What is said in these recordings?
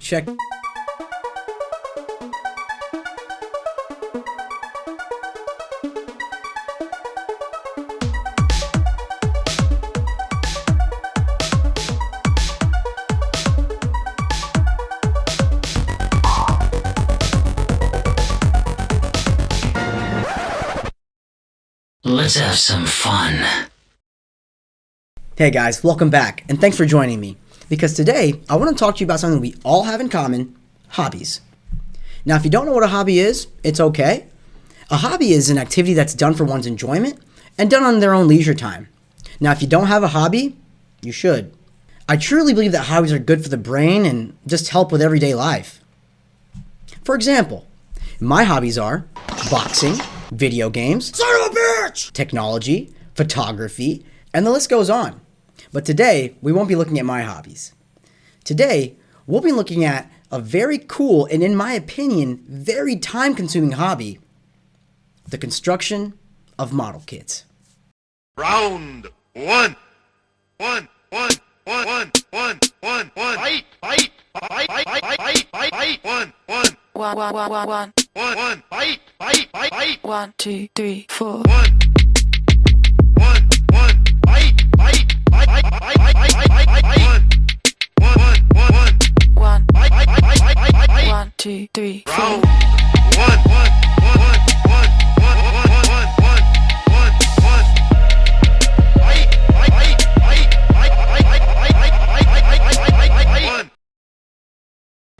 check. Let's have some fun. Hey guys, welcome back, and thanks for joining me. Because today, I want to talk to you about something we all have in common, hobbies. Now, if you don't know what a hobby is, it's okay. A hobby is an activity that's done for one's enjoyment and done on their own leisure time. Now, if you don't have a hobby, you should. I truly believe that hobbies are good for the brain and just help with everyday life. For example, my hobbies are boxing, video games, son of a bitch, technology, photography, and the list goes on. But today, we won't be looking at my hobbies. Today, we'll be looking at a very cool and, in my opinion, very time-consuming hobby, the construction of model kits. Round one. Fight. One. Fight. 1, 2, 3, 4. One, 1, 2, 3, 4. Round one.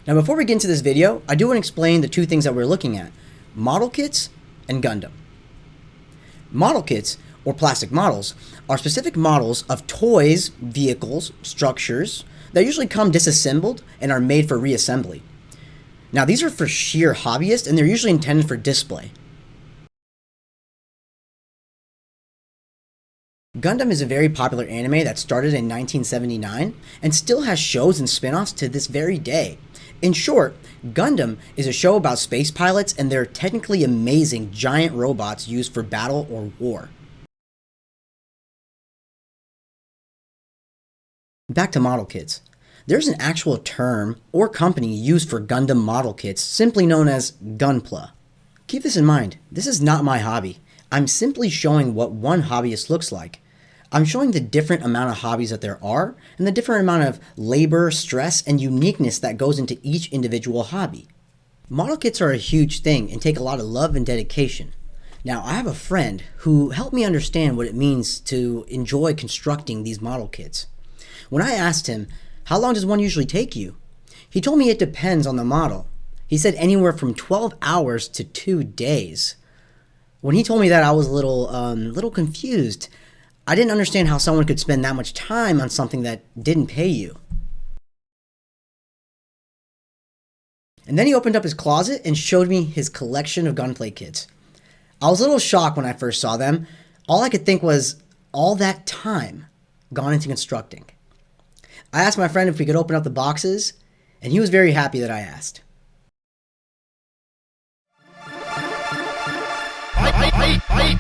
Now, before we get into this video, I do want to explain the two things that we're looking at, model kits and Gundam. Model kits, or plastic models, are specific models of toys, vehicles, structures that usually come disassembled and are made for reassembly. Now, these are for sheer hobbyists, and they're usually intended for display. Gundam is a very popular anime that started in 1979 and still has shows and spin-offs to this very day. In short, Gundam is a show about space pilots and their technically amazing giant robots used for battle or war. Back to model kits. There's an actual term or company used for Gundam model kits, simply known as Gunpla. Keep this in mind, this is not my hobby. I'm simply showing what one hobbyist looks like. I'm showing the different amount of hobbies that there are and the different amount of labor, stress, and uniqueness that goes into each individual hobby. Model kits are a huge thing and take a lot of love and dedication. Now, I have a friend who helped me understand what it means to enjoy constructing these model kits. When I asked him, how long does one usually take you? He told me it depends on the model. He said anywhere from 12 hours to 2 days. When he told me that, I was a little confused. I didn't understand how someone could spend that much time on something that didn't pay you. And then he opened up his closet and showed me his collection of gunplay kits. I was a little shocked when I first saw them. All I could think was all that time gone into constructing. I asked my friend if we could open up the boxes, and he was very happy that I asked. Fight.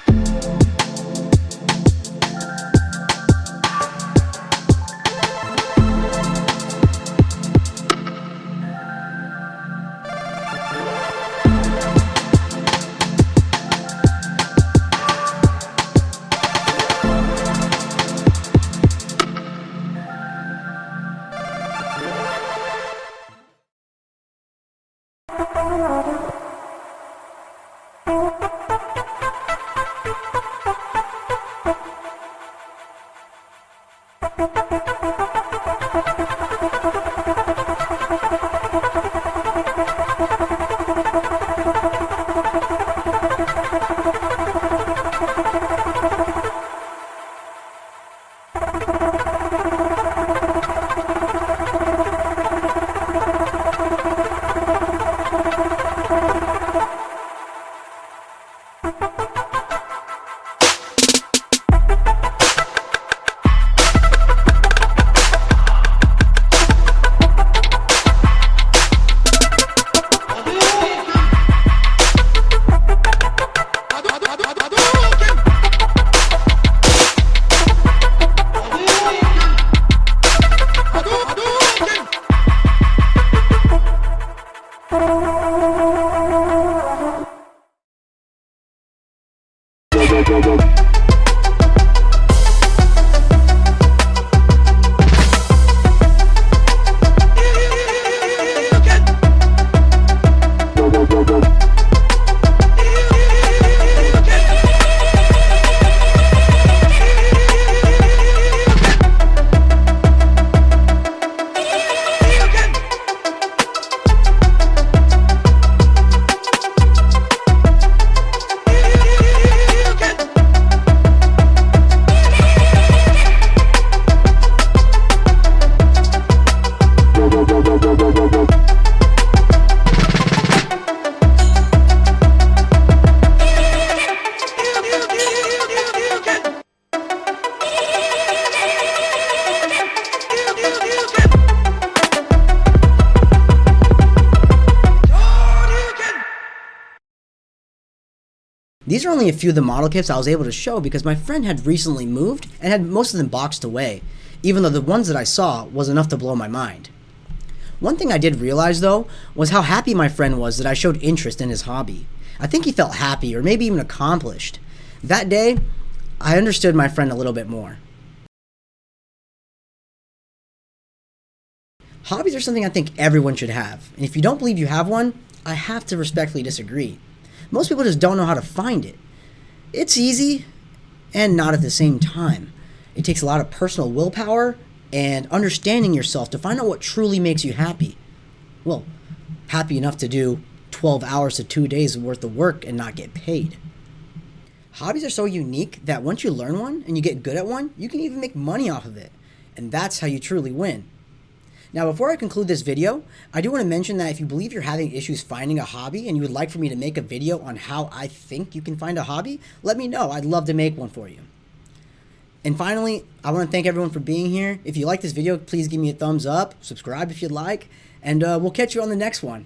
These are only a few of the model kits I was able to show because my friend had recently moved and had most of them boxed away, even though the ones that I saw was enough to blow my mind. One thing I did realize though was how happy my friend was that I showed interest in his hobby. I think he felt happy or maybe even accomplished. That day, I understood my friend a little bit more. Hobbies are something I think everyone should have, and if you don't believe you have one, I have to respectfully disagree. Most people just don't know how to find it. It's easy, and not at the same time. It takes a lot of personal willpower and understanding yourself to find out what truly makes you happy. Well, happy enough to do 12 hours to 2 days worth of work and not get paid. Hobbies are so unique that once you learn one and you get good at one, you can even make money off of it. And that's how you truly win. Now, before I conclude this video, I do want to mention that if you believe you're having issues finding a hobby and you would like for me to make a video on how I think you can find a hobby, let me know. I'd love to make one for you. And finally, I want to thank everyone for being here. If you like this video, please give me a thumbs up, subscribe if you'd like, and we'll catch you on the next one.